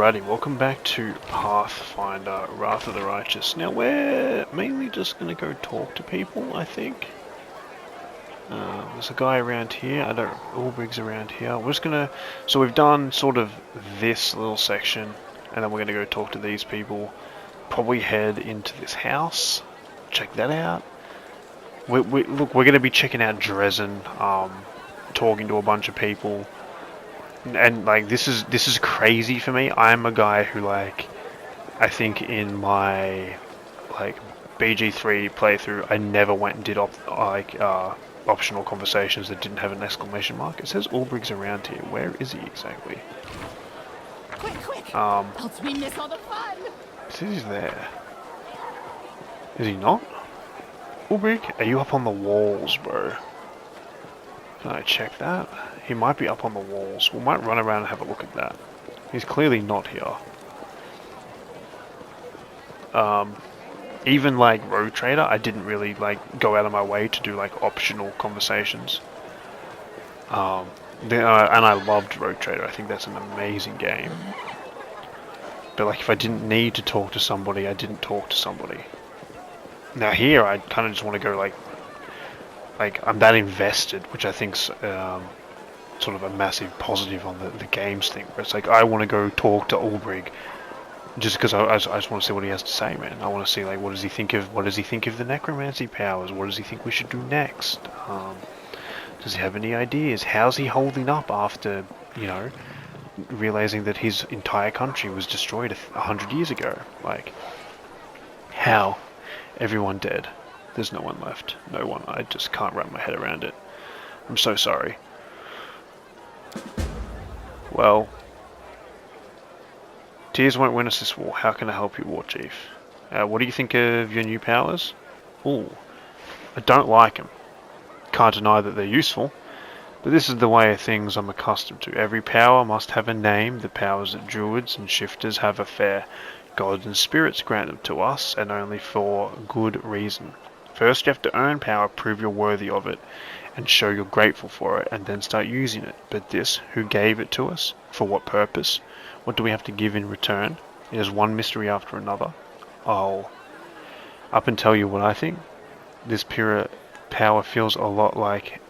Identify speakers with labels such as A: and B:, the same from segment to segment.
A: Alrighty, welcome back to Pathfinder, Wrath of the Righteous. Now we're mainly just going to go talk to people, I think. There's a guy around here, Ulbrig's around here. We're just going to, so we've done sort of this little section, and then we're going to go talk to these people. Probably head into this house, check that out. Look, we're going to be checking out Drezen, talking to a bunch of people. And like this is crazy for me. I'm a guy who I think in my BG3 playthrough I never went and did optional conversations that didn't have an exclamation mark. It says Ulbrig's around here. Where is he exactly?
B: Quick! Else we miss all the fun.
A: It says he's there. Is he not? Ulbrig, are you up on the walls, bro? Can I check that? He might be up on the walls. We might run around and have a look at that. He's clearly not here. Even Road Trader, I didn't really go out of my way to do optional conversations. And I loved Road Trader. I think that's an amazing game. But if I didn't need to talk to somebody, I didn't talk to somebody. Now here, I kind of just want to go I'm that invested, which I think's sort of a massive positive on the games thing, where it's I want to go talk to Ulbrig just because I just want to see what he has to say, man. I want to see what does he think of the necromancy powers? What does he think we should do next? Does he have any ideas? How's he holding up after realizing that his entire country was destroyed 100 years ago? How? Everyone dead. There's no one left. No one. I just can't wrap my head around it. I'm so sorry. Well, tears won't win us this war. How can I help you, War Chief? What do you think of your new powers? Ooh, I don't like them. Can't deny that they're useful, but this is the way of things I'm accustomed to. Every power must have a name. The powers that druids and shifters have a fair. Gods and spirits grant them to us, and only for good reason. First you have to earn power, prove you're worthy of it, and show you're grateful for it, and then start using it. But this, who gave it to us? For what purpose? What do we have to give in return? It is one mystery after another. I'll up and tell you what I think. This power feels a lot like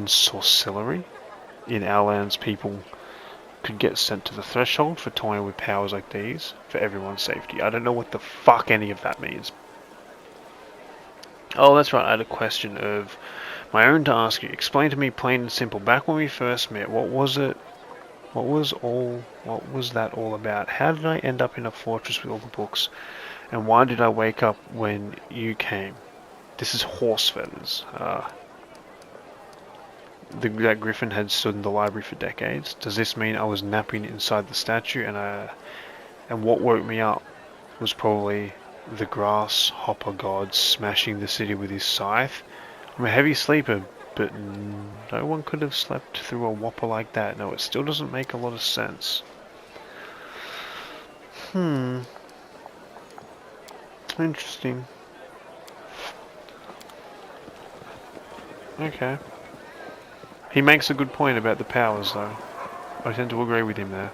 A: sorcery. In our lands, people could get sent to the threshold for toying with powers like these, for everyone's safety. I don't know what the fuck any of that means. Oh, that's right, I had a question of my own to ask you. Explain to me plain and simple. Back when we first met, what was it? What was that all about? How did I end up in a fortress with all the books? And why did I wake up when you came? This is horse feathers. That griffin had stood in the library for decades. Does this mean I was napping inside the statue and what woke me up was probably the grasshopper god smashing the city with his scythe? I'm a heavy sleeper, but no one could have slept through a whopper like that. No, it still doesn't make a lot of sense. Interesting. Okay. He makes a good point about the powers, though. I tend to agree with him there.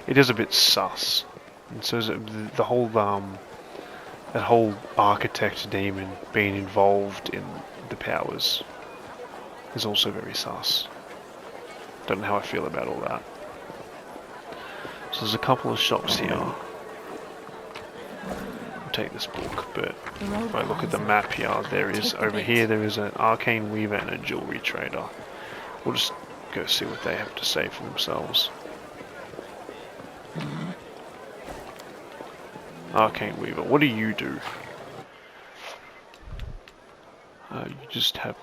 A: It is a bit sus. And so is it, the whole that whole architect demon being involved in the powers is also very sus. Don't know how I feel about all that. So there's a couple of shops here. I'll take this book, but if I look at the map here, there is an arcane weaver and a jewelry trader. We'll just go see what they have to say for themselves. Arcane weaver, what do you do? You just have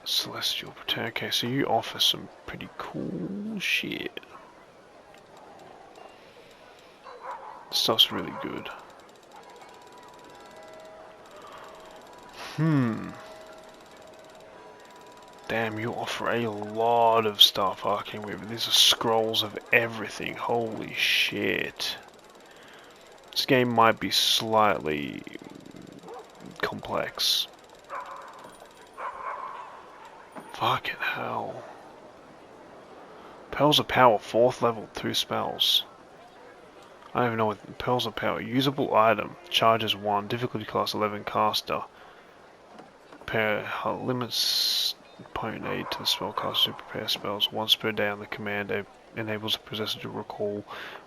A: celestial protection. Okay, so you offer some pretty cool shit. Stuff's really good. Damn, you offer a lot of stuff, Arcane Weaver. These are scrolls of everything. Holy shit. This game might be slightly complex. Fucking hell. Pearls of Power, 4th level, 2 spells. I don't even know what Pearls of Power. Usable item, charges 1, difficulty class 11, caster. Limits opponent aid to the spellcaster to prepare spells once per day on the command. Enables the possessor to recall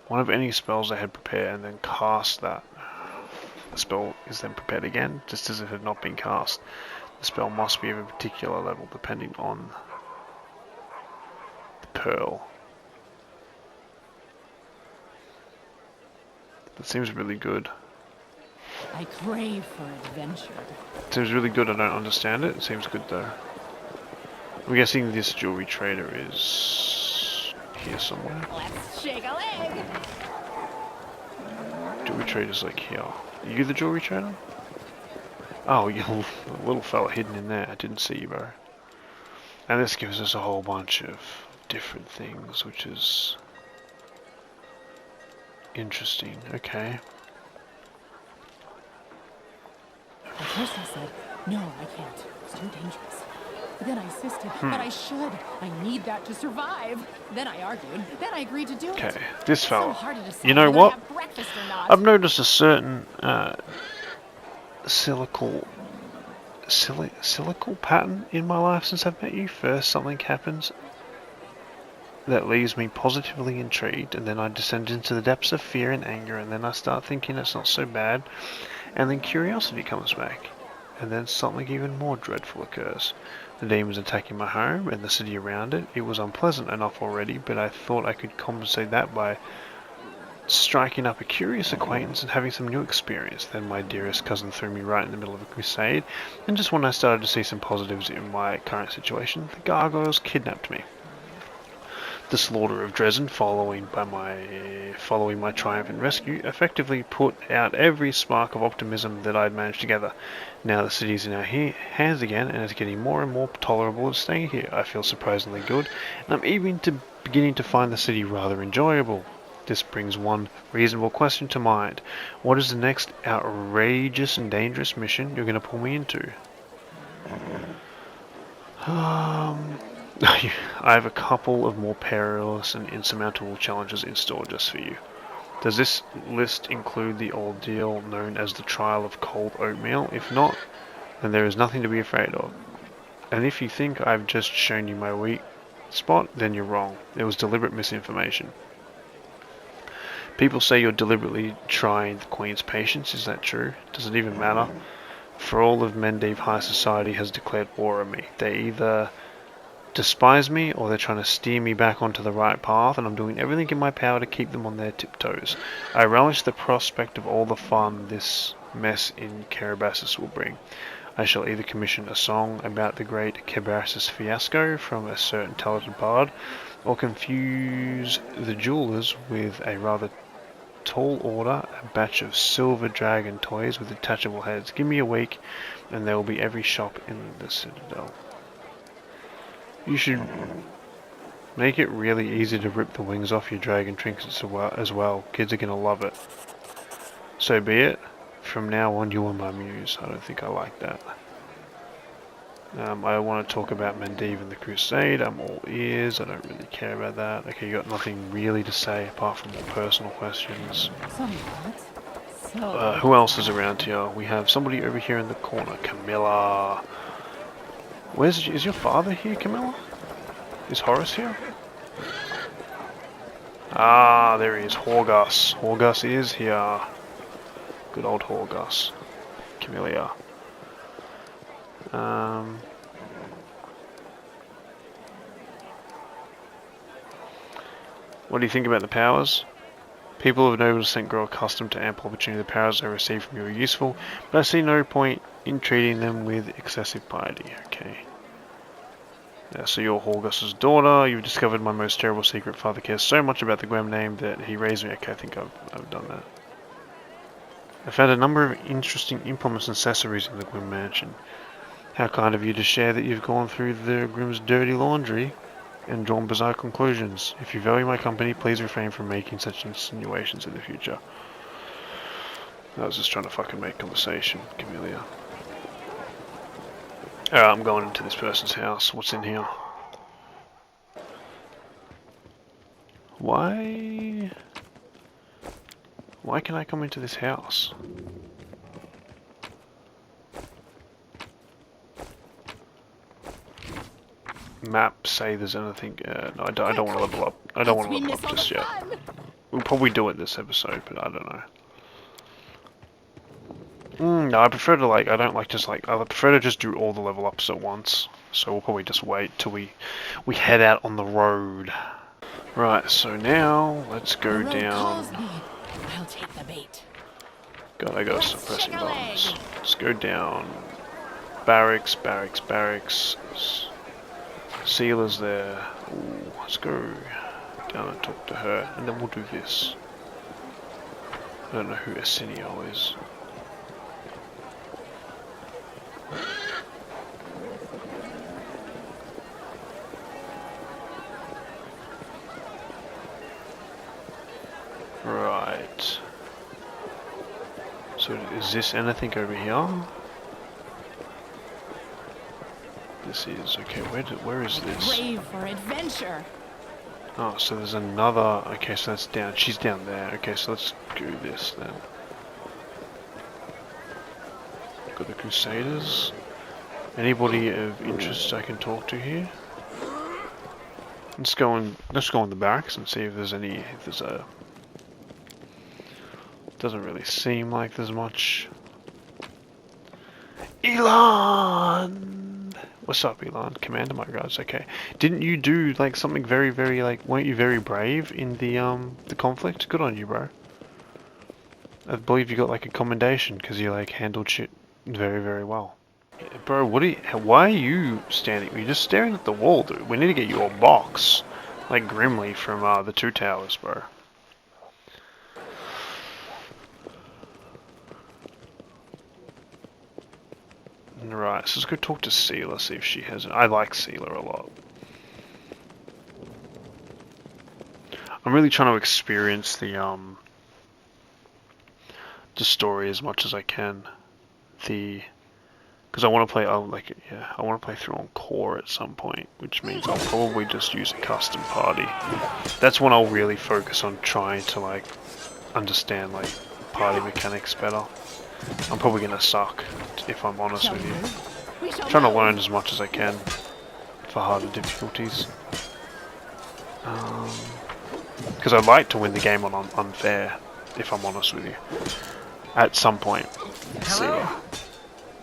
A: one of any spells they had prepared and then cast that. The spell is then prepared again, just as if it had not been cast. The spell must be of a particular level depending on the pearl. That seems really good.
B: I crave for adventure.
A: It seems really good. I don't understand it. It seems good though. I'm guessing this jewelry trader is here somewhere.
B: Let's shake a leg.
A: Jewelry trader's like here. Are you the jewelry trader? Oh, you're a little fella hidden in there. I didn't see you, bro. And this gives us a whole bunch of different things, which is interesting. Okay.
B: At first I said, no, I can't. It's too dangerous. But then I insisted, but I should. I need that to survive. Then I argued. Then I agreed to do it.
A: Okay, this
B: It's
A: fella.
B: so hard to decide
A: You know
B: whether
A: what?
B: to have breakfast or not.
A: I've noticed a certain cyclical pattern in my life since I've met you. First, something happens that leaves me positively intrigued, and then I descend into the depths of fear and anger, and then I start thinking it's not so bad, and then curiosity comes back, and then something even more dreadful occurs. The demons attacking my home and the city around it. It was unpleasant enough already, but I thought I could compensate that by striking up a curious acquaintance and having some new experience. Then my dearest cousin threw me right in the middle of a crusade, and just when I started to see some positives in my current situation, the gargoyles kidnapped me. The slaughter of Drezen, following my triumphant rescue, effectively put out every spark of optimism that I'd managed to gather. Now the city's in our hands again, and it's getting more and more tolerable to staying here. I feel surprisingly good, and I'm even beginning to find the city rather enjoyable. This brings one reasonable question to mind. What is the next outrageous and dangerous mission you're going to pull me into? I have a couple of more perilous and insurmountable challenges in store just for you. Does this list include the ordeal known as the Trial of Cold Oatmeal? If not, then there is nothing to be afraid of. And if you think I've just shown you my weak spot, then you're wrong. It was deliberate misinformation. People say you're deliberately trying the Queen's patience. Is that true? Does it even matter? For all of Mendiv High Society has declared war on me. They either despise me or they're trying to steer me back onto the right path, and I'm doing everything in my power to keep them on their tiptoes. I relish the prospect of all the fun this mess in Carabassus will bring. I shall either commission a song about the great Carabassus fiasco from a certain talented bard, or confuse the jewelers with a rather tall order, a batch of silver dragon toys with detachable heads. Give me a week and there will be every shop in the Citadel. You should make it really easy to rip the wings off your dragon trinkets as well. Kids are gonna love it. So be it. From now on you are my muse. I don't think I like that. I want to talk about Mendiv and the Crusade. I'm all ears. I don't really care about that. Okay, you got nothing really to say apart from more personal questions. Who else is around here? We have somebody over here in the corner. Camilla. Is your father here, Camilla? Is Horace here? Ah, there he is. Horgus. Horgus is here. Good old Horgus. Camilla. What do you think about the powers? People of noble descent grow accustomed to ample opportunity. The powers they receive from you are useful, but I see no point in treating them with excessive piety. Okay. Yeah, so you're Horgus's daughter. You've discovered my most terrible secret. Father cares so much about the Gwem name that he raised me. Okay, I think I've done that. I found a number of interesting implements and accessories in the Gwem mansion. How kind of you to share that you've gone through the Grimm's dirty laundry and drawn bizarre conclusions. If you value my company, please refrain from making such insinuations in the future. I was just trying to fucking make conversation, Camilla. Alright, I'm going into this person's house. What's in here? Why can I come into this house? Map, say there's anything. No, I don't want to level up. I don't want to level up just yet. We'll probably do it this episode, but I don't know. No, I prefer to like. I don't like just like. I prefer to just do all the level ups at once. So we'll probably just wait till we head out on the road. Right. So now let's go down.
B: I'll take the bait.
A: God, I gotta stop pressing buttons. Let's go down. Barracks. Sealer's there. Ooh, let's go down and talk to her, and then we'll do this. I don't know who Arsenio is. Right. So is this anything over here? This is okay. Where is this?
B: Brave for adventure.
A: Oh, so there's another. Okay, so that's down. She's down there. Okay, so let's do this then. Got the Crusaders. Anybody of interest I can talk to here? Let's go in the barracks and see if there's any. If there's a. Doesn't really seem like there's much. Elon! What's up, Elon? Commander, my regards. Okay. Didn't you do like something very, very like? Weren't you very brave in the conflict? Good on you, bro. I believe you got like a commendation because you like handled shit very, very well. Bro, why are you standing? You're just staring at the wall, dude. We need to get you a box, like Grimly from the Two Towers, bro. Right, so let's go talk to Sealer, see if she has it. I like Sealer a lot. I'm really trying to experience the story as much as I can. Because I want to play, I want to play through on core at some point, which means I'll probably just use a custom party. That's when I'll really focus on trying to like understand like party mechanics better. I'm probably gonna suck, if I'm honest with you. I'm trying to learn as much as I can for harder difficulties. Because I'd like to win the game on unfair, if I'm honest with you. At some point.
C: Hello.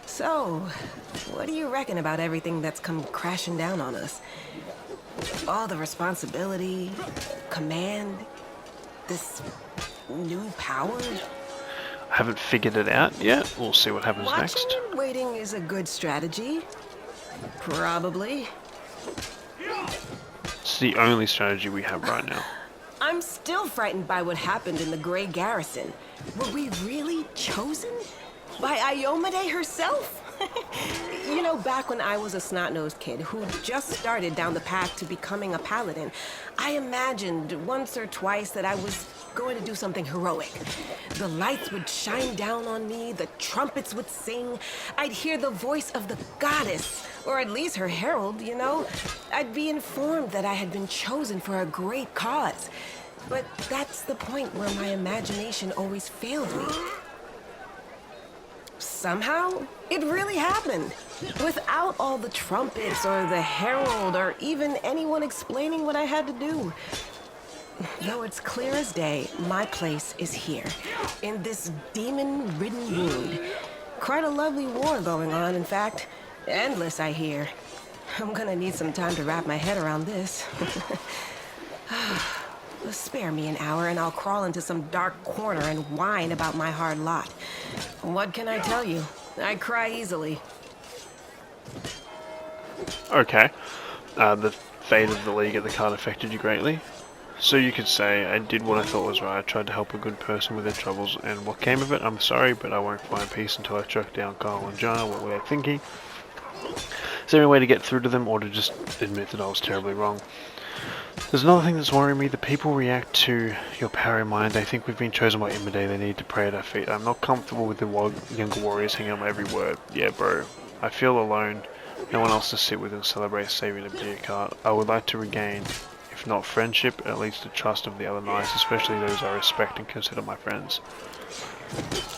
C: So, what do you reckon about everything that's come crashing down on us? All the responsibility, command, this new power?
A: I haven't figured it out yet. We'll see what happens
C: Watching
A: next.
C: and waiting is a good strategy. Probably.
A: It's the only strategy we have right now.
C: I'm still frightened by what happened in the Grey Garrison. Were we really chosen? By Iomade herself? You know, back when I was a snot-nosed kid who just started down the path to becoming a paladin, I imagined once or twice that I was going to do something heroic. The lights would shine down on me, the trumpets would sing, I'd hear the voice of the goddess, or at least her herald, you know? I'd be informed that I had been chosen for a great cause. But that's the point where my imagination always failed me. Somehow, it really happened. Without all the trumpets or the herald or even anyone explaining what I had to do. Though it's clear as day, my place is here, in this demon-ridden wound. Quite a lovely war going on, in fact. Endless, I hear. I'm gonna need some time to wrap my head around this. Spare me an hour and I'll crawl into some dark corner and whine about my hard lot. What can I tell you? I cry easily.
A: Okay. The fate of the League at the card affected you greatly. So you could say, I did what I thought was right. I tried to help a good person with their troubles, and what came of it, I'm sorry, but I won't find peace until I track down Carl and Jonah. What were they thinking? Is there any way to get through to them, or to just admit that I was terribly wrong? There's another thing that's worrying me. The people react to your power in mind. They think we've been chosen by Imade. They need to pray at our feet. I'm not comfortable with the younger warriors hanging on my every word. Yeah, bro. I feel alone. No one else to sit with and celebrate saving a beer cart. I would like to regain, if not friendship, at least the trust of the other knights, especially those I respect and consider my friends.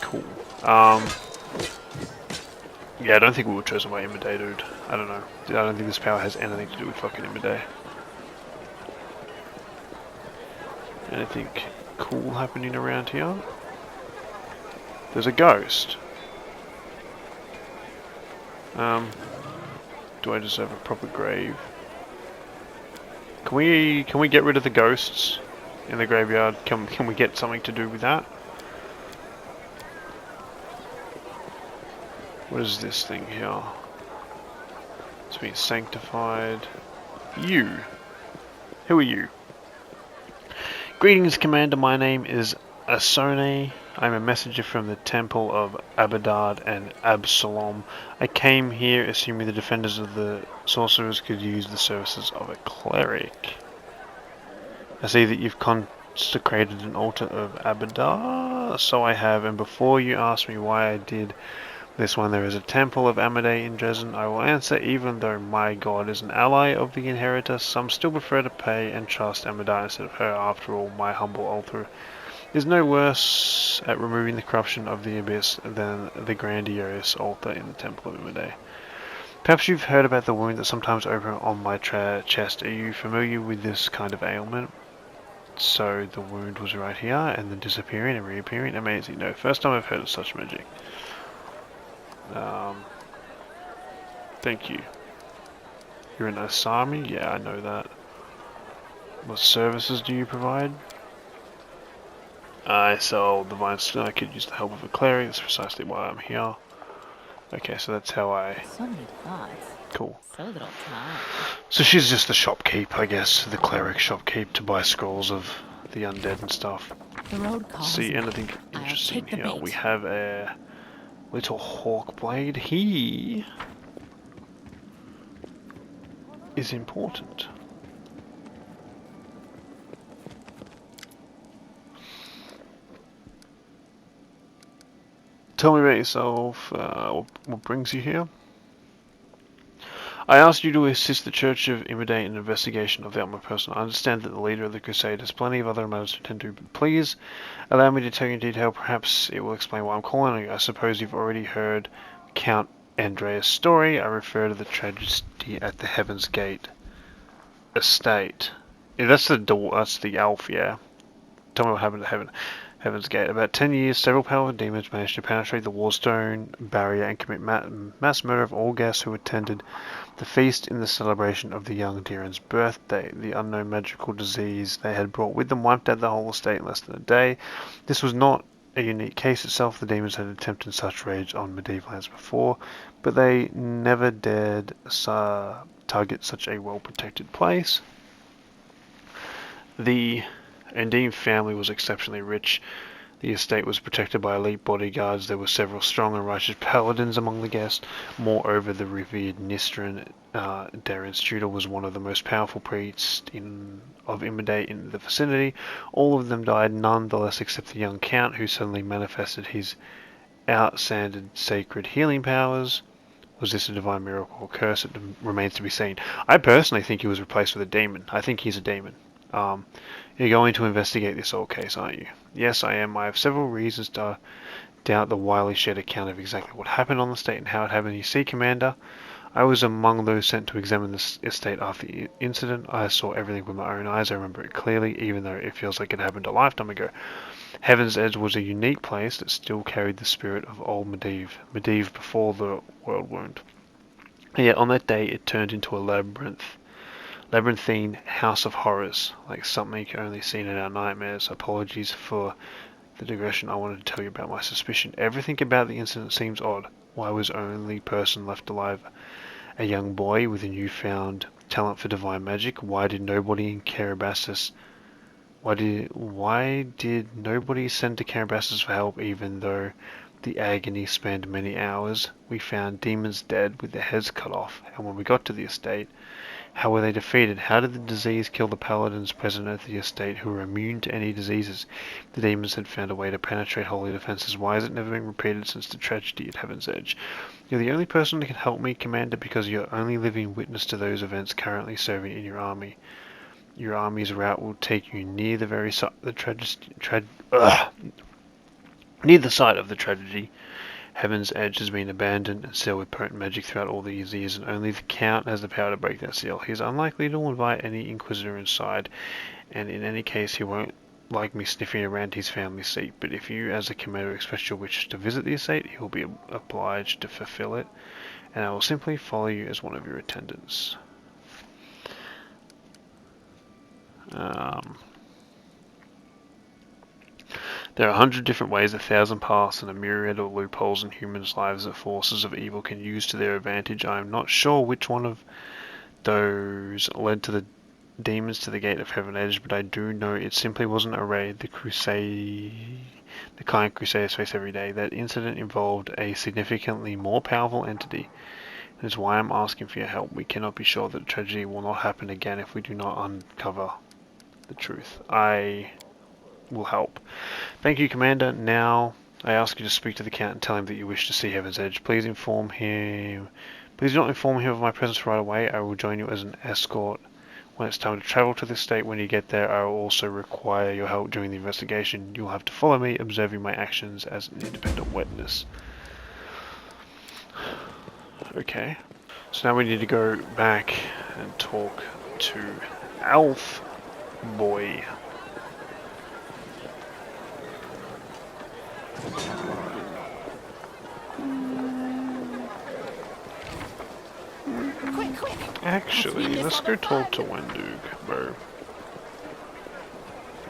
A: Cool. Yeah, I don't think we were chosen by Imade, dude. I don't know. I don't think this power has anything to do with fucking Imade. Anything cool happening around here? There's a ghost. Do I deserve a proper grave? Can we get rid of the ghosts in the graveyard? Can we get something to do with that? What is this thing here? It's been sanctified. You. Who are you? Greetings, Commander. My name is Asone. I'm a messenger from the Temple of Abadad and Absalom. I came here assuming the defenders of the sorcerers could use the services of a cleric. I see that you've consecrated an altar of Abadar. So I have, and before you ask me why I did this one, there is a temple of Amadei in Drezen. I will answer, even though my god is an ally of the inheritor, some still prefer to pay and trust Amadei instead of her. After all, my humble altar is no worse at removing the corruption of the abyss than the grandiose altar in the temple of Amadei. Perhaps you've heard about the wound that sometimes open on my chest. Are you familiar with this kind of ailment? So the wound was right here, and then disappearing and reappearing. Amazing. No, first time I've heard of such magic. Thank you. You're an Asami? Yeah, I know that. What services do you provide? I sell divine skill. I could use the help of a cleric. That's precisely why I'm here. Okay, so that's how I...
B: So many thoughts.
A: Cool.
B: So little time.
A: So she's just the shopkeep, I guess. The cleric shopkeep to buy scrolls of the undead and stuff.
B: The road calls.
A: See anything interesting here? We have a little hawk blade. He is important. Tell me about yourself. What brings you here? I asked you to assist the Church of Imade in an investigation of the Outlaw person. I understand that the leader of the Crusade has plenty of other matters to attend to, but please allow me to tell you in detail. Perhaps it will explain why I'm calling you. I suppose you've already heard Count Andrea's story. I refer to the tragedy at the Heaven's Gate estate. Yeah, that's the elf, yeah. Tell me what happened to Heaven's Gate. About 10 years, several powerful demons managed to penetrate the Warstone barrier and commit mass murder of all guests who attended the feast in the celebration of the young Diren's birthday. The unknown magical disease they had brought with them wiped out the whole estate in less than a day. This was not a unique case itself. The demons had attempted such rage on medieval lands before, but they never dared target such a well-protected place. The Undine family was exceptionally rich. The estate was protected by elite bodyguards. There were several strong and righteous paladins among the guests. Moreover, the revered Nistran, Darren's tutor, was one of the most powerful priests of Imade in the vicinity. All of them died, none the less except the young Count, who suddenly manifested his outstanding sacred healing powers. Was this a divine miracle or curse? It remains to be seen. I personally think he was replaced with a demon. I think he's a demon. You're going to investigate this old case, aren't you? Yes, I am. I have several reasons to doubt the widely shared account of exactly what happened on the estate and how it happened. You see, Commander, I was among those sent to examine this estate after the incident. I saw everything with my own eyes. I remember it clearly, even though it feels like it happened a lifetime ago. Heaven's Edge was a unique place that still carried the spirit of old Medivh before the world wound. And yet on that day, it turned into a labyrinthine house of horrors, like something only seen in our nightmares. Apologies for the digression. I wanted to tell you about my suspicion. Everything about the incident seems odd. Why was only person left alive a young boy with a newfound talent for divine magic? Why did nobody in Carabassus why did nobody send to Carabassus for help, even though the agony spanned many hours? We found demons dead with their heads cut off, and when we got to the estate, How were they defeated? How did the disease kill the paladins present at the estate who were immune to any diseases? The demons had found a way to penetrate holy defenses. Why has it never been repeated since the tragedy at Heaven's Edge? You're the only person who can help me, Commander, because you're only living witness to those events currently serving in your army. Your army's route will take you near the very site of the near the site of the tragedy. Heaven's Edge has been abandoned and sealed with potent magic throughout all these years, and only the Count has the power to break that seal. He is unlikely to invite any Inquisitor inside, and in any case he won't like me sniffing around his family seat, but if you as a commander express your wish to visit the estate, he will be obliged to fulfill it, and I will simply follow you as one of your attendants. There are 100 different ways, 1,000 paths, and a myriad of loopholes in humans' lives that forces of evil can use to their advantage. I am not sure which one of those led to the demons to the gate of Heaven Edge, but I do know it simply wasn't a raid the kind Crusaders face every day. That incident involved a significantly more powerful entity. That is why I'm asking for your help. We cannot be sure that tragedy will not happen again if we do not uncover the truth. I will help. Thank you, Commander. Now I ask you to speak to the Count and tell him that you wish to see Heaven's Edge. Please do not inform him of my presence right away. I will join you as an escort when it's time to travel to the state. When you get there, I will also require your help during the investigation. You will have to follow me, observing my actions as an independent witness. Okay. So now we need to go back and talk to Elf Boy.
B: Quick!
A: Actually, let's go talk to Wendug, bro.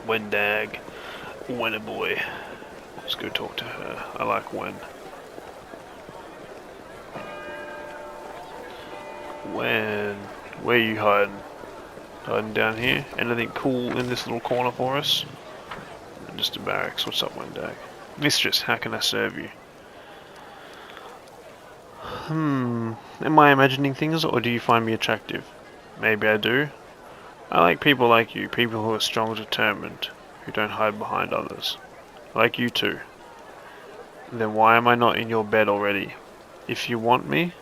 A: Wendag. Wennaboy. Let's go talk to her. I like Wen. Wen. Where are you hiding? Hiding down here? Anything cool in this little corner for us? Just a barracks. What's up, Wendag? Mistress, how can I serve you? Am I imagining things, or do you find me attractive? Maybe I do. I like people like you, people who are strong and determined, who don't hide behind others. Like you too. Then why am I not in your bed already? If you want me,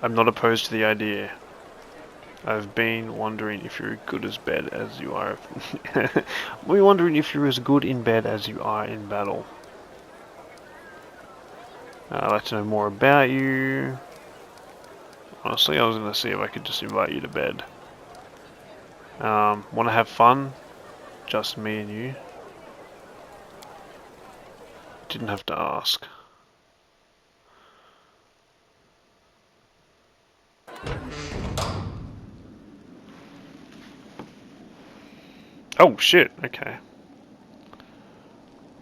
A: I'm not opposed to the idea. I've been wondering if you're good as bed as you are. We're wondering if you're as good in bed as you are in battle. I'd like to know more about you. Honestly, I was going to see if I could just invite you to bed. Want to have fun? Just me and you? Didn't have to ask. Oh shit, okay.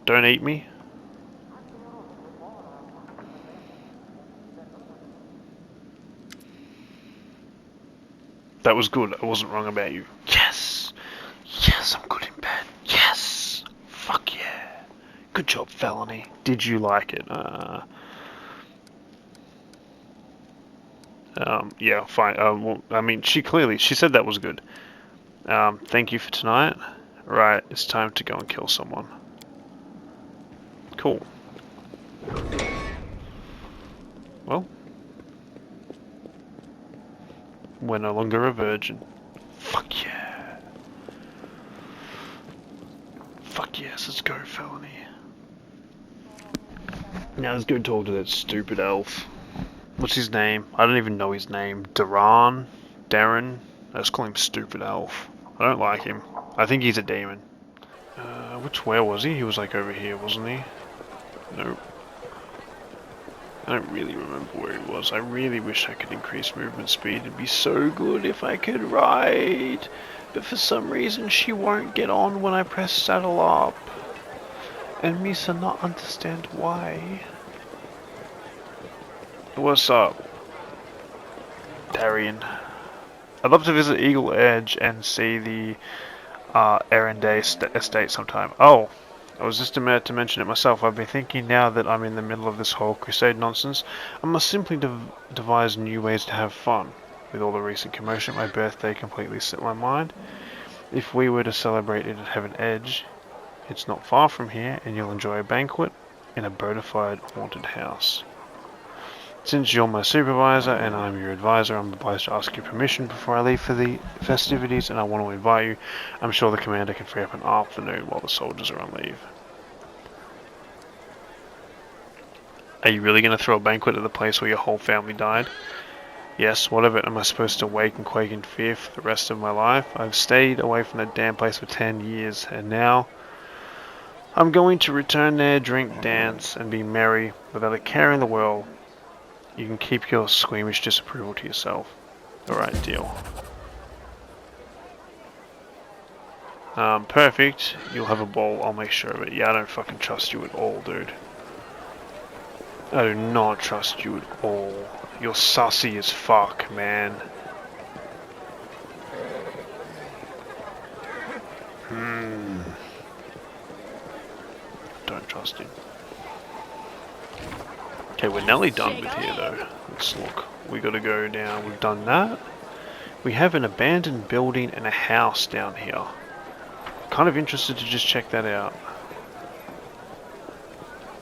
A: Don't eat me. That was good. I wasn't wrong about you. Yes! Yes, I'm good in bed. Yes! Fuck yeah. Good job, Felony. Did you like it? Yeah, fine. Well, I mean, she said that was good. Thank you for tonight. Right, it's time to go and kill someone. Cool. Well. We're no longer a virgin. Fuck yeah. Fuck yes, let's go, Felony. Now let's go talk to that stupid elf. What's his name? I don't even know his name. Darren? Let's call him Stupid Elf. I don't like him. I think he's a demon. Where was he? He was like over here, wasn't he? Nope. I don't really remember where he was. I really wish I could increase movement speed. It'd be so good if I could ride. But for some reason she won't get on when I press saddle up. And Misa not understand why. What's up, Darian? I'd love to visit Eagle Edge and see the Erendale estate sometime. Oh, I was just about to mention it myself. I've been thinking now that I'm in the middle of this whole crusade nonsense, I must simply devise new ways to have fun. With all the recent commotion at my birthday completely slipped my mind. If we were to celebrate it at Heaven Edge, it's not far from here, and you'll enjoy a banquet in a bona fide haunted house. Since you're my supervisor and I'm your advisor, I'm obliged to ask your permission before I leave for the festivities, and I want to invite you. I'm sure the commander can free up an afternoon while the soldiers are on leave. Are you really going to throw a banquet at the place where your whole family died? Yes, what of it? Am I supposed to wake and quake in fear for the rest of my life? I've stayed away from that damn place for 10 years, and now I'm going to return there, drink, dance, and be merry without a care in the world. You can keep your squeamish disapproval to yourself. Alright, deal. Perfect. You'll have a ball, I'll make sure of it. Yeah, I don't fucking trust you at all, dude. I do not trust you at all. You're sussy as fuck, man. Don't trust him. Okay, we're nearly done with here though. Let's look. We gotta go down. We've done that. We have an abandoned building and a house down here. Kind of interested to just check that out.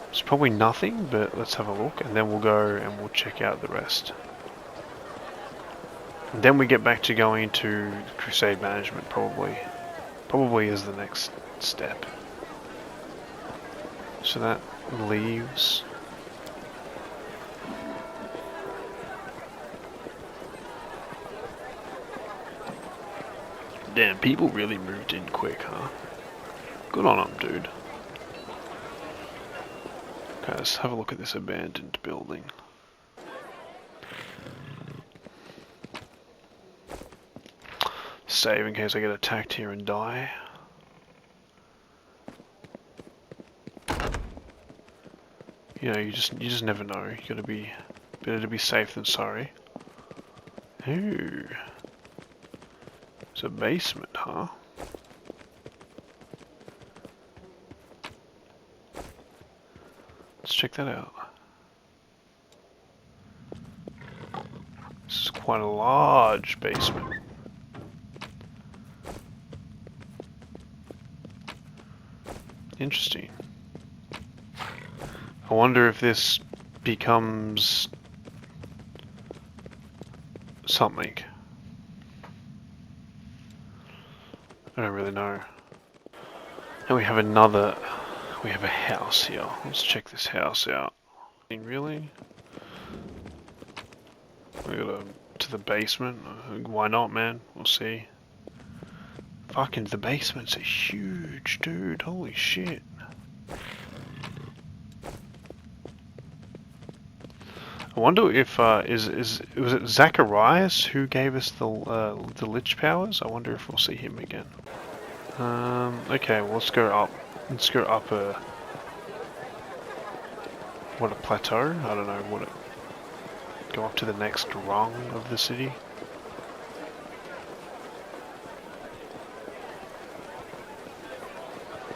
A: It's probably nothing, but let's have a look, and then we'll go and we'll check out the rest. And then we get back to going to Crusade management, probably. Probably is the next step. So that leaves... Damn, people really moved in quick, huh? Good on them, dude. Okay, let's have a look at this abandoned building. Save in case I get attacked here and die. You know, you just never know. You gotta be better to be safe than sorry. Ooh. It's a basement, huh? Let's check that out. This is quite a large basement. Interesting. I wonder if this becomes something. I don't really know. And we have a house here. Let's check this house out. Really? We gotta to the basement. Why not, man? We'll see. Fucking the basement's a huge, dude. Holy shit. I wonder if was it Zacharias who gave us the lich powers? I wonder if we'll see him again. Okay, well, let's go up. Let's go up a plateau? I don't know go up to the next rung of the city.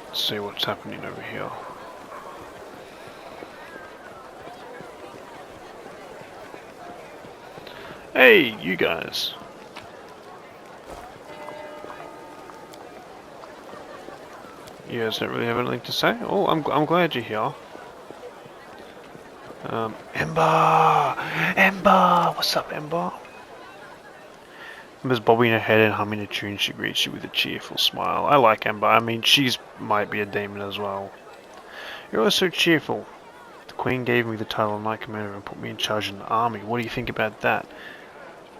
A: Let's see what's happening over here. Hey, you guys. You guys don't really have anything to say? Oh, I'm glad you're here. Ember! Ember! What's up, Ember? Ember's bobbing her head and humming a tune. She greets you with a cheerful smile. I like Ember. I mean, she's might be a demon as well. You're always so cheerful. The Queen gave me the title of Knight Commander and put me in charge of the army. What do you think about that?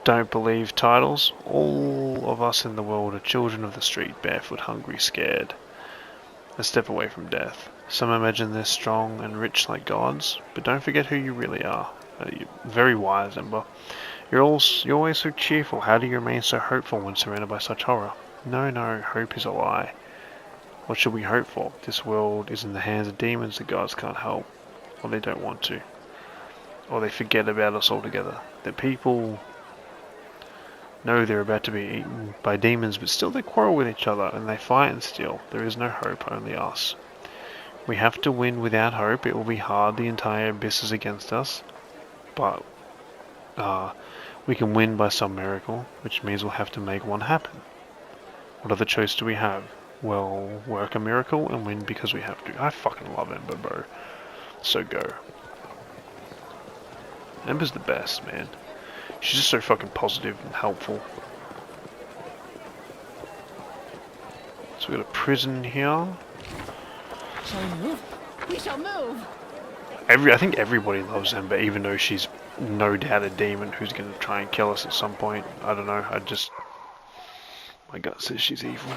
A: Don't believe titles. All of us in the world are children of the street, barefoot, hungry, scared. A step away from death. Some imagine they're strong and rich like gods, but don't forget who you really are. You're very wise, Ember. You're always so cheerful. How do you remain so hopeful when surrounded by such horror? No, hope is a lie. What should we hope for? This world is in the hands of demons the gods can't help, or they don't want to. Or they forget about us altogether. The people know they're about to be eaten by demons, but still they quarrel with each other, and they fight and steal. There is no hope, only us. We have to win without hope. It will be hard. The entire abyss is against us. But We can win by some miracle, which means we'll have to make one happen. What other choice do we have? Well, work a miracle and win because we have to. I fucking love Ember, bro. So go. Ember's the best, man. She's just so fucking positive and helpful. So we got a prison here.
B: Shall we move? We shall move!
A: I think everybody loves Ember, even though she's no doubt a demon who's going to try and kill us at some point. I don't know, my gut says she's evil.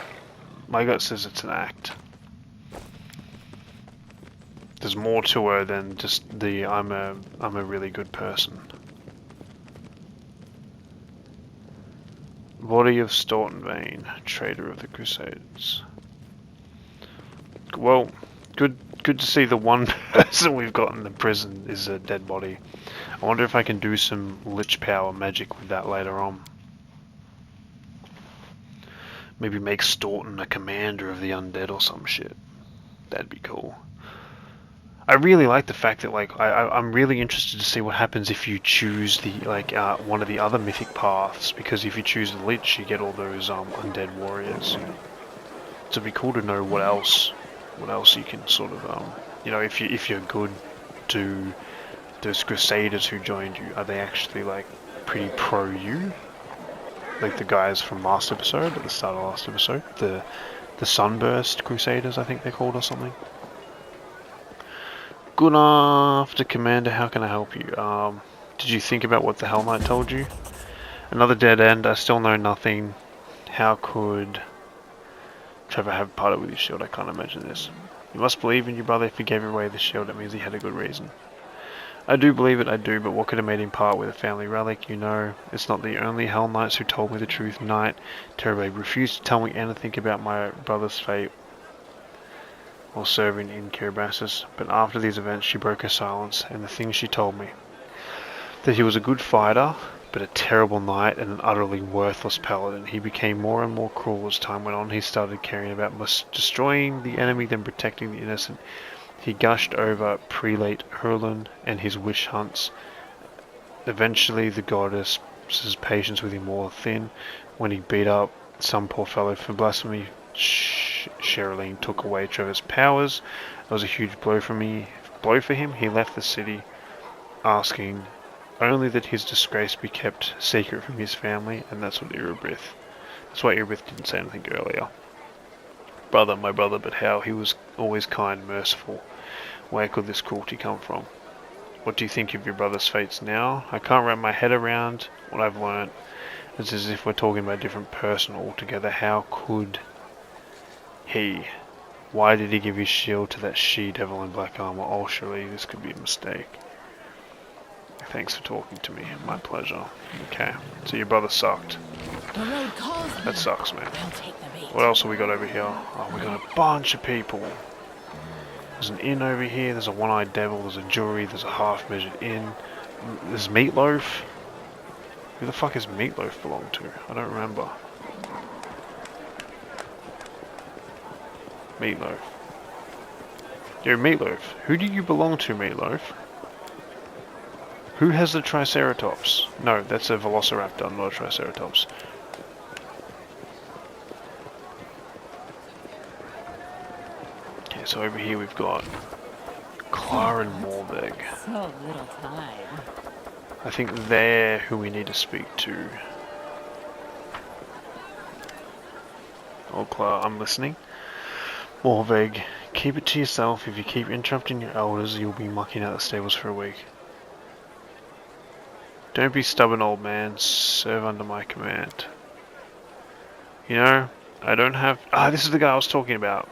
A: My gut says it's an act. There's more to her than just the I'm a really good person. Body of Staunton Vane, traitor of the Crusades. Well, good to see the one person we've got in the prison is a dead body. I wonder if I can do some lich power magic with that later on. Maybe make Staunton a commander of the undead or some shit. That'd be cool. I really like the fact that I'm really interested to see what happens if you choose the one of the other mythic paths, because if you choose the lich you get all those undead warriors. So it'd be cool to know what else you can sort of if you're good to those crusaders who joined you, are they actually like pretty pro you? Like the guys from last episode, at the start of last episode, the Sunburst Crusaders I think they're called or something. Good after Commander, how can I help you? Did you think about what the Hell Knight told you? Another dead end, I still know nothing. How could Trevor have parted with his shield? I can't imagine this. You must believe in your brother. If he gave away the shield, that means he had a good reason. I do believe it, I do, but what could have made him part with a family relic? You know, it's not the only Hell Knights who told me the truth. Knight Terebe refused to tell me anything about my brother's fate while serving in Kiribati, but after these events she broke her silence, and the things she told me. That he was a good fighter, but a terrible knight and an utterly worthless paladin. He became more and more cruel as time went on. He started caring about destroying the enemy than protecting the innocent. He gushed over Prelate Hurlin and his witch hunts. Eventually the goddess's patience with him wore thin. When he beat up some poor fellow for blasphemy, Sherilyn took away Trevor's powers. It was a huge blow for him. He left the city, asking only that his disgrace be kept secret from his family, and that's why Erebith didn't say anything earlier. My brother, but how? He was always kind, merciful. Where could this cruelty come from? What do you think of your brother's fates now? I can't wrap my head around what I've learnt. It's as if we're talking about a different person altogether. How could he? Why did he give his shield to that she-devil in black armor? Oh, surely this could be a mistake. Thanks for talking to me. My pleasure. Okay, so your brother sucked.
B: The road calls me.
A: That sucks, man.
B: I'll take the bait.
A: What else have we got over here? Oh, we got a bunch of people. There's an inn over here. There's a one-eyed devil. There's a jury. There's a half-measured inn. There's Meatloaf. Who the fuck does Meatloaf belong to? I don't remember. Meatloaf. Yo, Meatloaf. Who do you belong to, Meatloaf? Who has the Triceratops? No, that's a Velociraptor, not a Triceratops. Okay, so over here we've got Clara and Morberg.
B: So little time.
A: I think they're who we need to speak to. Oh, Clara, I'm listening. Morberg, keep it to yourself. If you keep interrupting your elders, you'll be mucking out the stables for a week. Don't be stubborn, old man. Serve under my command. You know, I don't have... this is the guy I was talking about.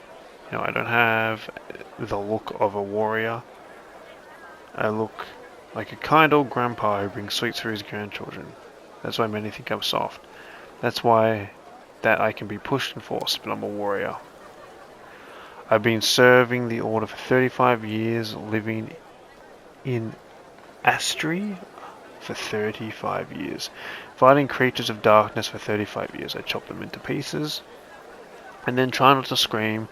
A: You know, I don't have the look of a warrior. I look like a kind old grandpa who brings sweets for his grandchildren. That's why many think I'm soft. That's why that I can be pushed and forced, but I'm a warrior. I've been serving the order for 35 years, living in Astri for 35 years. Fighting creatures of darkness for 35 years. I chop them into pieces and then try not to scream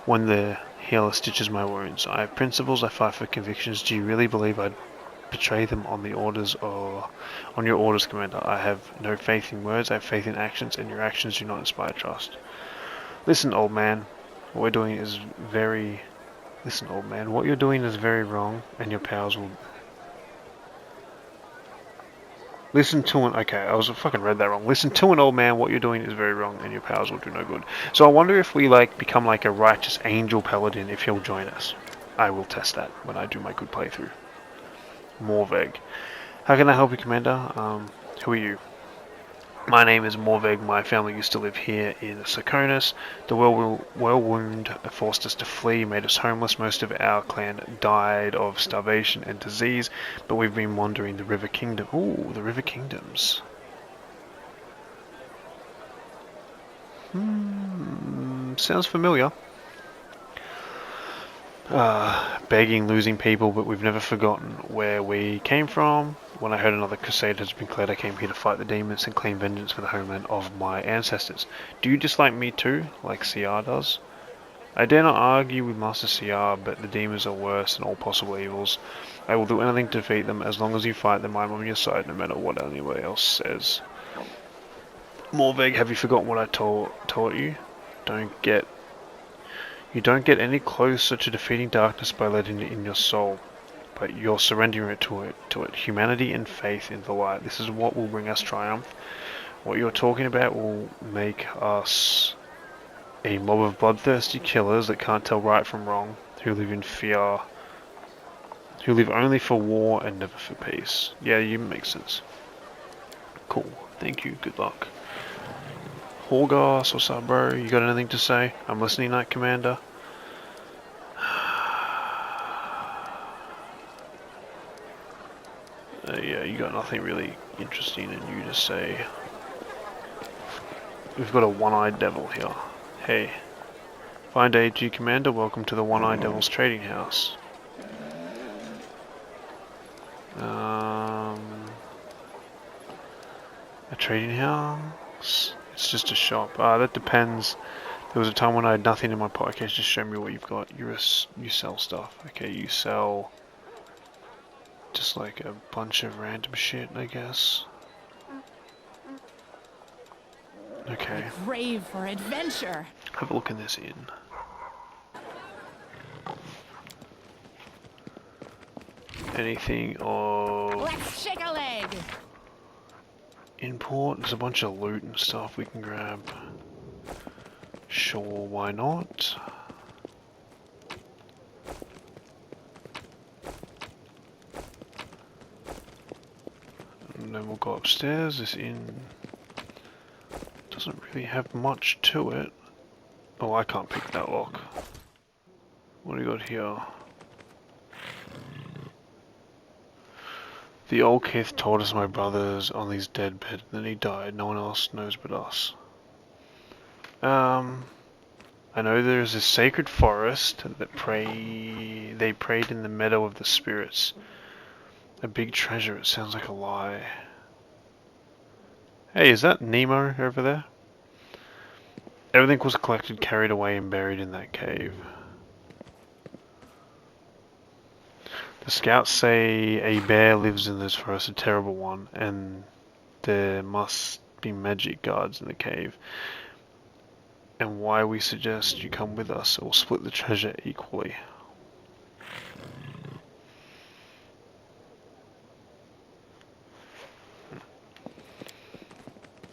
A: when the healer stitches my wounds. I have principles, I fight for convictions. Do you really believe I'd betray them on the orders or on your orders, Commander. I have no faith in words, I have faith in actions, and your actions do not inspire trust. Listen, old man, what we're doing is very... Listen, old man, what you're doing is very wrong, and your powers will... Listen to an... Okay, I fucking read that wrong. Listen to an old man, what you're doing is very wrong, and your powers will do no good. So I wonder if we, like, become like a righteous angel paladin if he'll join us. I will test that when I do my good playthrough. Morveg. How can I help you, Commander? Who are you? My name is Morveg. My family used to live here in Sarkonis. The whirlwind forced us to flee, made us homeless. Most of our clan died of starvation and disease, but we've been wandering the River Kingdom. Ooh, the River Kingdoms. Sounds familiar. Begging, losing people, but we've never forgotten where we came from. When I heard another crusade has been declared, I came here to fight the demons and claim vengeance for the homeland of my ancestors. Do you dislike me too, like CR does? I dare not argue with Master CR, but the demons are worse than all possible evils. I will do anything to defeat them. As long as you fight them, I'm on your side, no matter what anybody else says. Morveg, have you forgotten what I taught you? You don't get any closer to defeating darkness by letting it in your soul, but you're surrendering it to it. Humanity and faith in the light. This is what will bring us triumph. What you're talking about will make us a mob of bloodthirsty killers that can't tell right from wrong, who live in fear, who live only for war and never for peace. Yeah, you make sense. Cool. Thank you. Good luck. Horgas, what's up, bro? You got anything to say? I'm listening, Knight Commander. Yeah, you got nothing really interesting in you to say. We've got a one-eyed devil here. Hey. Fine day, G Commander. Welcome to the One-Eyed Devil's Trading House. A trading house? It's just a shop. That depends. There was a time when I had nothing in my pocket. Okay, just show me what you've got. You sell stuff. Okay, you sell just like a bunch of random shit, I guess. Okay.
B: I crave for adventure.
A: Have a look in this inn. Anything of...
B: Let's shake a leg.
A: Import, there's a bunch of loot and stuff we can grab. Sure, why not? And then we'll go upstairs. This inn doesn't really have much to it. Oh, I can't pick that lock. What do we got here? The old Kith told us my brother's on his deathbed, then he died. No one else knows but us. I know there's a sacred forest that they prayed in the meadow of the spirits. A big treasure, it sounds like a lie. Hey, is that Nemo over there? Everything was collected, carried away, and buried in that cave. The scouts say a bear lives in this forest, a terrible one, and there must be magic guards in the cave. And why we suggest you come with us, or split the treasure equally.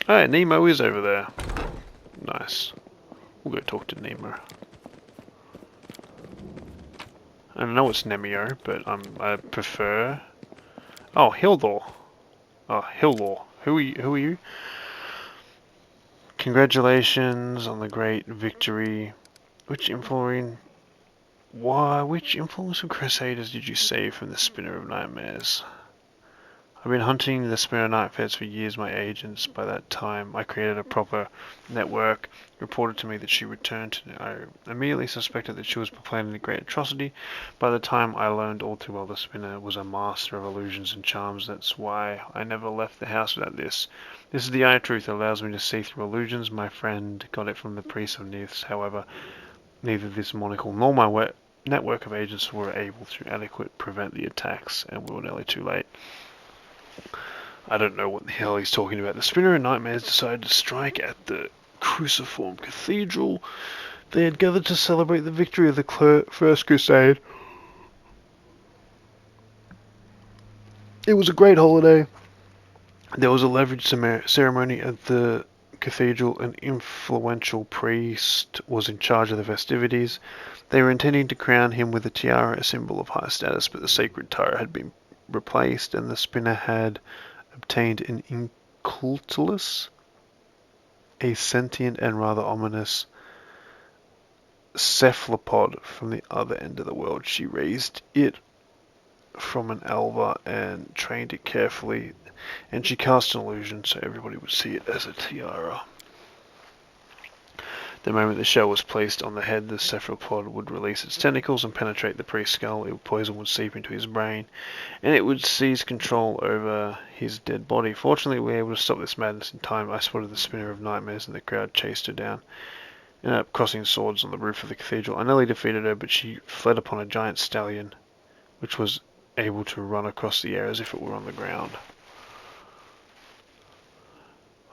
A: Hey, Nemo is over there. Nice. We'll go talk to Nemo. I know it's Nemio, but I prefer... Oh, Hildor. Oh, Hildor. Who are you? Congratulations on the great victory. Which influential crusaders did you save from the Spinner of Nightmares? I've been hunting the Spinner Nightmares for years. My agents, by that time, I created a proper network, reported to me that she returned. I immediately suspected that she was planning a great atrocity. By the time I learned all too well the Spinner was a master of illusions and charms. That's why I never left the house without this. This is the eye of truth that allows me to see through illusions. My friend got it from the priest of Niths. However, neither this monocle nor my network of agents were able to adequately prevent the attacks, and we were nearly too late. I don't know what the hell he's talking about. The Spinner and Nightmares decided to strike at the Cruciform Cathedral. They had gathered to celebrate the victory of the First Crusade. It was a great holiday. There was a leveraged ceremony at the cathedral. An influential priest was in charge of the festivities. They were intending to crown him with a tiara, a symbol of high status, but the sacred tiara had been replaced, and the Spinner had obtained an incultus, a sentient and rather ominous cephalopod from the other end of the world. She raised it from an alva and trained it carefully, and she cast an illusion so everybody would see it as a tiara. The moment the shell was placed on the head, the cephalopod would release its tentacles and penetrate the priest's skull. Poison would seep into his brain, and it would seize control over his dead body. Fortunately, we were able to stop this madness in time. I spotted the Spinner of Nightmares, and the crowd chased her down. Ended up crossing swords on the roof of the cathedral. I nearly defeated her, but she fled upon a giant stallion, which was able to run across the air as if it were on the ground.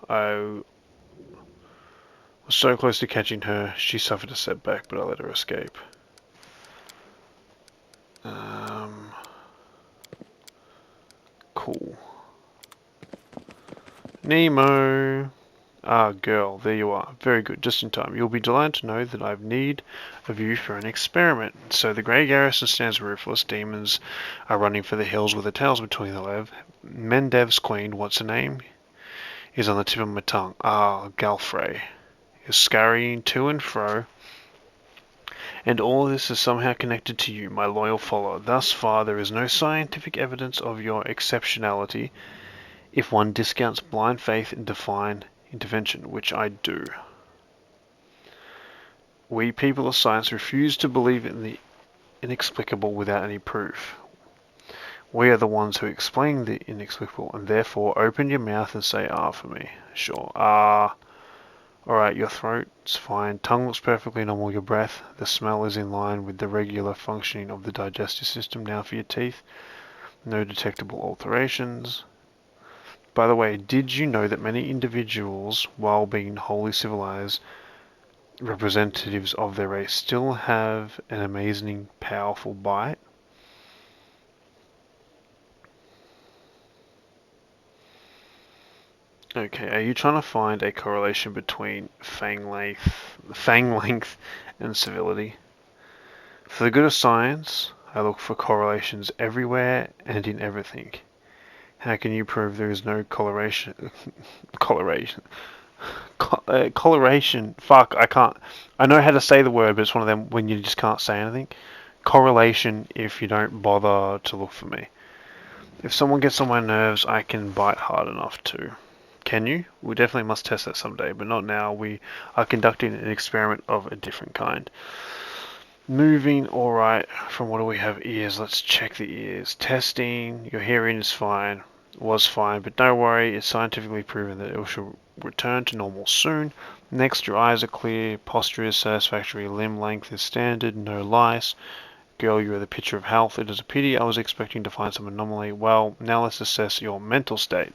A: I was so close to catching her. She suffered a setback, but I let her escape. Cool. Nemo! Ah, girl, there you are. Very good, just in time. You'll be delighted to know that I have need of you for an experiment. So the Grey Garrison stands ruthless. Demons are running for the hills with their tails between their legs. Mendev's queen, what's her name, is on the tip of my tongue. Ah, Galfrey is scurrying to and fro, and all this is somehow connected to you, my loyal follower. Thus far, there is no scientific evidence of your exceptionality, if one discounts blind faith and divine intervention, which I do. We people of science refuse to believe in the inexplicable without any proof. We are the ones who explain the inexplicable, and therefore open your mouth and say ah for me. Sure. Ah. Alright, your throat's fine. Tongue looks perfectly normal. Your breath, the smell is in line with the regular functioning of the digestive system. Now for your teeth. No detectable alterations. By the way, did you know that many individuals, while being wholly civilized representatives of their race, still have an amazing, powerful bite? Okay, are you trying to find a correlation between fang length and civility? For the good of science, I look for correlations everywhere and in everything. How can you prove there is no coloration? Coloration. Fuck, I can't. I know how to say the word, but it's one of them when you just can't say anything. Correlation if you don't bother to look for me. If someone gets on my nerves, I can bite hard enough to. Can you? We definitely must test that someday, but not now. We are conducting an experiment of a different kind. Moving, alright, from what do we have? Ears, let's check the ears. Testing, your hearing is fine, was fine, but don't worry, it's scientifically proven that it should return to normal soon. Next, your eyes are clear, posture is satisfactory, limb length is standard, no lice. Girl, you are the picture of health. It is a pity. I was expecting to find some anomaly. Well, now let's assess your mental state.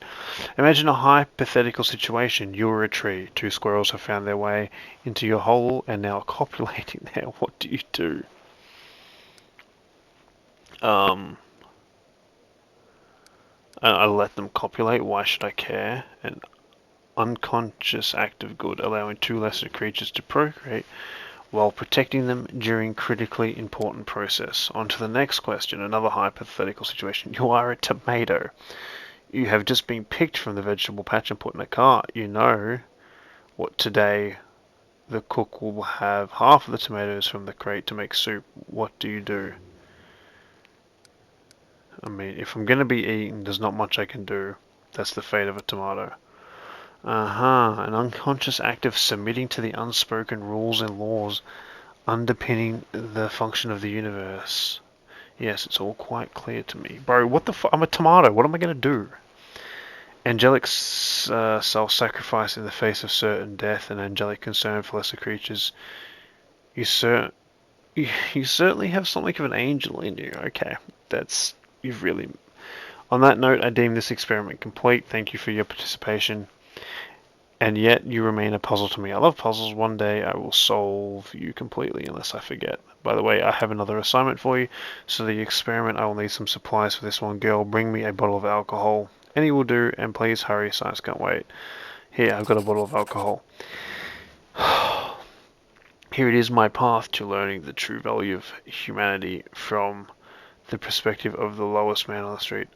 A: Imagine a hypothetical situation. You are a tree. Two squirrels have found their way into your hole and now are copulating there. What do you do? I let them copulate. Why should I care? An unconscious act of good, allowing two lesser creatures to procreate while protecting them during critically important process. On to the next question, another hypothetical situation. You are a tomato. You have just been picked from the vegetable patch and put in a cart. You know what today the cook will have half of the tomatoes from the crate to make soup. What do you do? I mean, if I'm going to be eaten, there's not much I can do. That's the fate of a tomato. An unconscious act of submitting to the unspoken rules and laws underpinning the function of the universe. Yes, it's all quite clear to me. Bro, what the fuck? I'm a tomato. What am I going to do? Angelic self-sacrifice in the face of certain death and angelic concern for lesser creatures. You You certainly have something of an angel in you. Okay, you've really... On that note, I deem this experiment complete. Thank you for your participation. And yet, you remain a puzzle to me. I love puzzles. One day, I will solve you completely, unless I forget. By the way, I have another assignment for you. So the experiment, I will need some supplies for this one. Girl, bring me a bottle of alcohol. Any will do, and please hurry, science can't wait. Here, I've got a bottle of alcohol. Here it is, my path to learning the true value of humanity from the perspective of the lowest man on the street.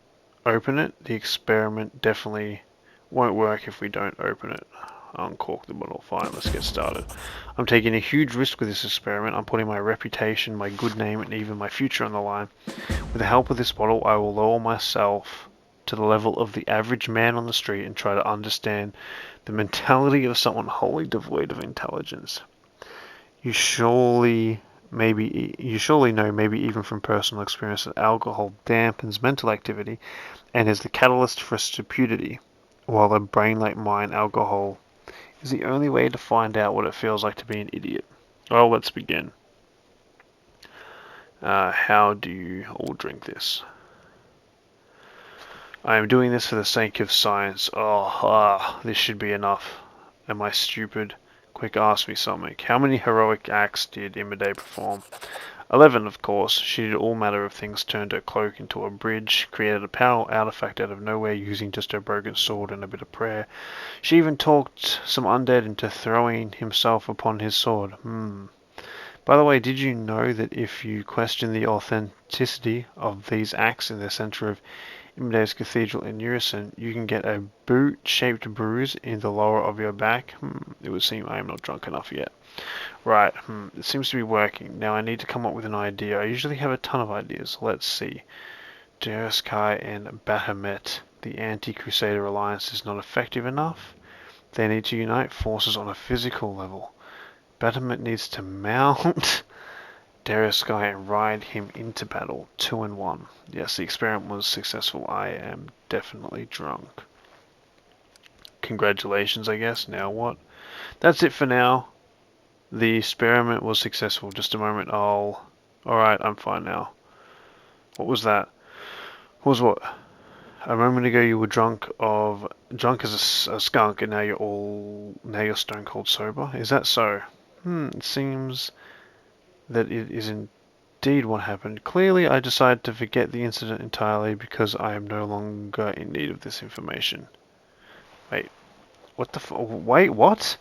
A: Open it. The experiment definitely won't work if we don't open it. Uncork the bottle. Fine, let's get started. I'm taking a huge risk with this experiment. I'm putting my reputation, my good name, and even my future on the line. With the help of this bottle, I will lower myself to the level of the average man on the street and try to understand the mentality of someone wholly devoid of intelligence. You surely know, maybe even from personal experience, that alcohol dampens mental activity and is the catalyst for stupidity, while a brain like mine, alcohol, is the only way to find out what it feels like to be an idiot. Well, let's begin. How do you all drink this? I am doing this for the sake of science. This should be enough. Am I stupid? Quick, ask me something. How many heroic acts did Imade perform? 11, of course. She did all manner of things, turned her cloak into a bridge, created a power artifact out of nowhere using just her broken sword and a bit of prayer. She even talked some undead into throwing himself upon his sword. By the way, did you know that if you question the authenticity of these acts in the center of Imade's Cathedral in Drezen, you can get a boot-shaped bruise in the lower of your back? It would seem I am not drunk enough yet. Right, it seems to be working. Now I need to come up with an idea. I usually have a ton of ideas. Let's see. Derskai and Bahamut. The anti-Crusader alliance is not effective enough. They need to unite forces on a physical level. Bahamut needs to mount Derskai and ride him into battle. 2 and 1. Yes, the experiment was successful. I am definitely drunk. Congratulations, I guess. Now what? That's it for now. The experiment was successful. Just a moment. Alright, I'm fine now. What was that? What was what? A moment ago you were drunk as a skunk, and now you're stone cold sober. Is that so? It seems that it is indeed what happened. Clearly, I decided to forget the incident entirely because I am no longer in need of this information. Wait, wait, what?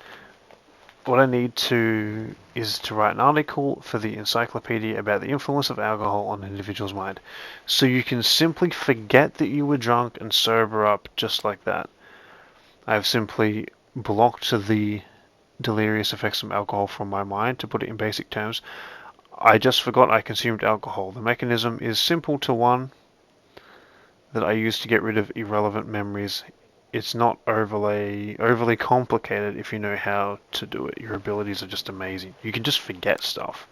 A: What I need is to write an article for the encyclopedia about the influence of alcohol on an individual's mind. So you can simply forget that you were drunk and sober up just like that. I have simply blocked the delirious effects of alcohol from my mind. To put it in basic terms, I just forgot I consumed alcohol. The mechanism is simple to one that I use to get rid of irrelevant memories. It's not overly complicated if you know how to do it. Your abilities are just amazing. You can just forget stuff.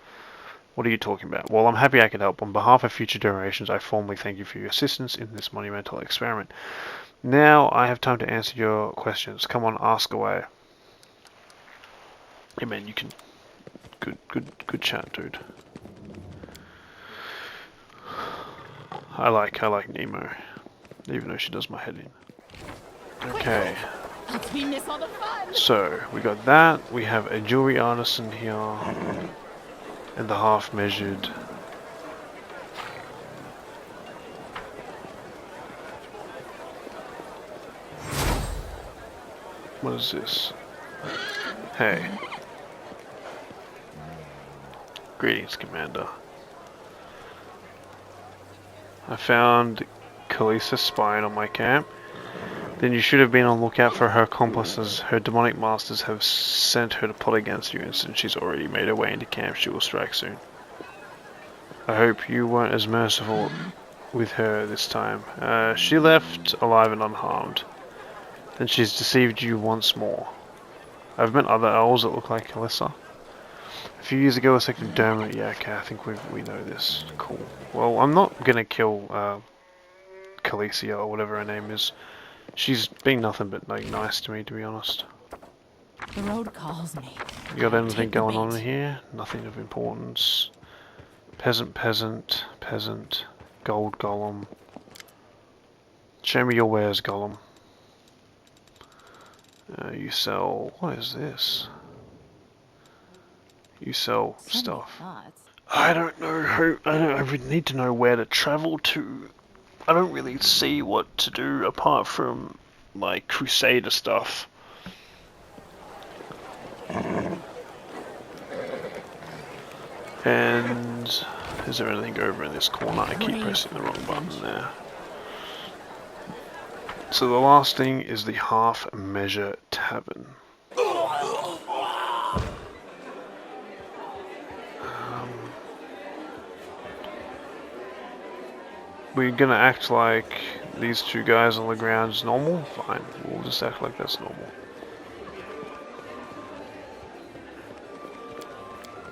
A: What are you talking about? Well, I'm happy I could help. On behalf of future generations, I formally thank you for your assistance in this monumental experiment. Now I have time to answer your questions. Come on, ask away. Hey man, you can... Good chat, dude. I like Nemo, even though she does my head in. Okay.
B: We miss all the fun.
A: So we got that. We have a jewelry artisan here, and the half measured. What is this? Hey. Greetings, Commander. I found Khaleesi's spying on my camp. Then you should have been on lookout for her accomplices. Her demonic masters have sent her to plot against you, and since she's already made her way into camp, she will strike soon. I hope you weren't as merciful with her this time. She left alive and unharmed. Then she's deceived you once more. I've met other elves that look like Khaleesi. A few years ago, a sect of Dermot. Yeah, okay, I think we know this. Cool. Well, I'm not gonna kill Khaleesi or whatever her name is. She's been nothing but like nice to me, to be honest.
B: The road calls me.
A: You got anything going on in here? Nothing of importance. Peasant, peasant, peasant. Gold golem. Show me your wares, golem. You sell... What is this? You sell
B: So many
A: stuff.
B: thoughts.
A: I don't know who... I would need to know where to travel to. I don't really see what to do apart from like Crusader stuff. And is there anything over in this corner? I keep pressing the wrong button there. So the last thing is the Half Measure Tavern. We're gonna act like these two guys on the ground is normal? Fine, we'll just act like that's normal.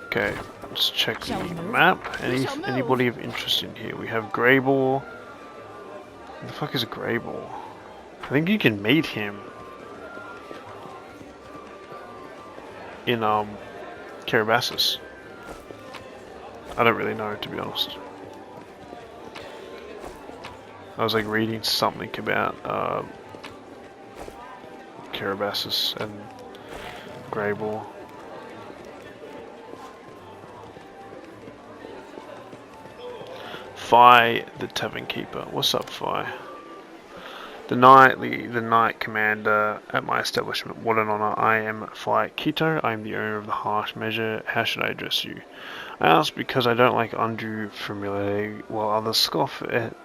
A: Okay, let's check the map. Anybody of interest in here? We have Greyball. What the fuck is Greyball? I think you can meet him in Calabasas. I don't really know, to be honest. I was like reading something about Calabasas and Greyball. Fi, the Tavern Keeper. What's up, Fi? The Knight Commander at my establishment. What an honor. I am Fi Kito. I am the owner of the Harsh Measure. How should I address you? I ask because I don't like undue familiarity, while others scoff at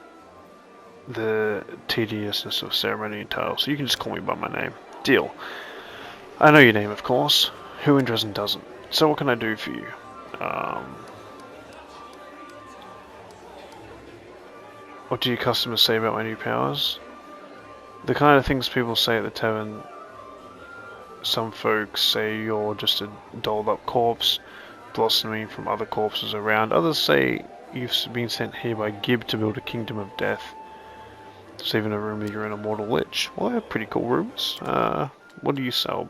A: the tediousness of ceremony and title. So you can just call me by my name. Deal. I know your name, of course. Who in Drezen doesn't? So what can I do for you? What do your customers say about my new powers? The kind of things people say at the tavern. Some folks say you're just a dolled up corpse, blossoming from other corpses around. Others say you've been sent here by Gib to build a kingdom of death. There's even a rumor that you're an immortal lich. Well, I have pretty cool rumors. What do you sell?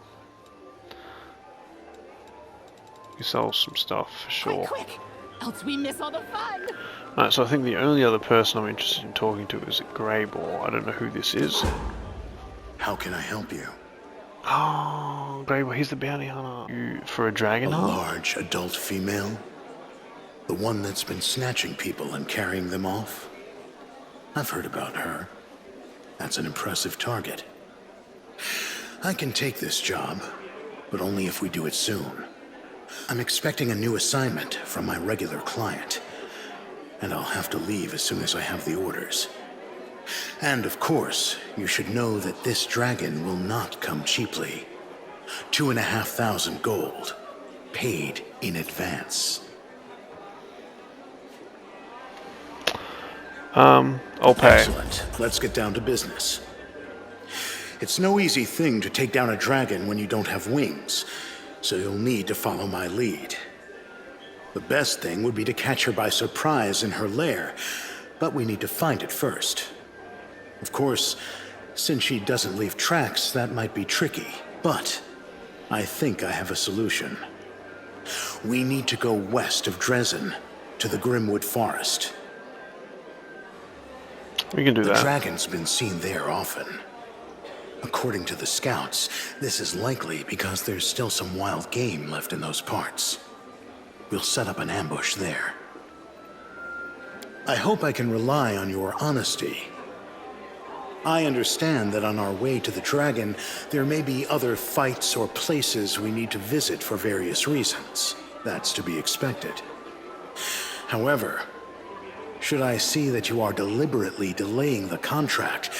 A: You sell some stuff, for sure.
B: Quick, else we miss all the fun.
A: Alright, so I think the only other person I'm interested in talking to is Greyball. I don't know who this is.
D: How can I help you?
A: Oh, Greyball, he's the bounty hunter. You for a dragon
D: A
A: hunt?
D: large adult female? The one that's been snatching people and carrying them off? I've heard about her. That's an impressive target. I can take this job, but only if we do it soon. I'm expecting a new assignment from my regular client, and I'll have to leave as soon as I have the orders. And of course, you should know that this dragon will not come cheaply. 2,500 gold, paid in advance.
A: I'll pay.
D: Excellent. Let's get down to business. It's no easy thing to take down a dragon when you don't have wings, so you'll need to follow my lead. The best thing would be to catch her by surprise in her lair, but we need to find it first. Of course, since she doesn't leave tracks, that might be tricky, but I think I have a solution. We need to go west of Drezen, to the Grimwood Forest.
A: We can do
D: The
A: that.
D: dragon's been seen there often. According to the scouts, this is likely because there's still some wild game left in those parts. We'll set up an ambush there. I hope I can rely on your honesty. I understand that on our way to the dragon, there may be other fights or places we need to visit for various reasons. That's to be expected. However, should I see that you are deliberately delaying the contract,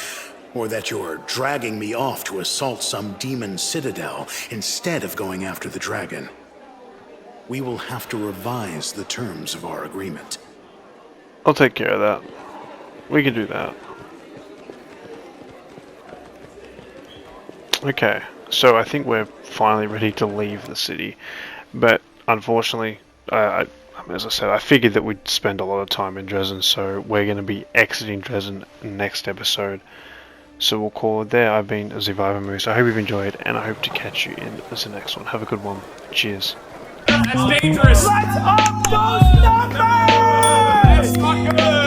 D: or that you're dragging me off to assault some demon citadel instead of going after the dragon, we will have to revise the terms of our agreement.
A: I'll take care of that. We can do that. Okay, so I think we're finally ready to leave the city, but unfortunately, as I said, I figured that we'd spend a lot of time in Drezen, so we're going to be exiting Drezen next episode. So we'll call it there. I've been Ziviva Moose. I hope you've enjoyed, and I hope to catch you in the next one. Have a good one. Cheers.
E: That's dangerous.
F: Let's up those numbers!
E: That's not good.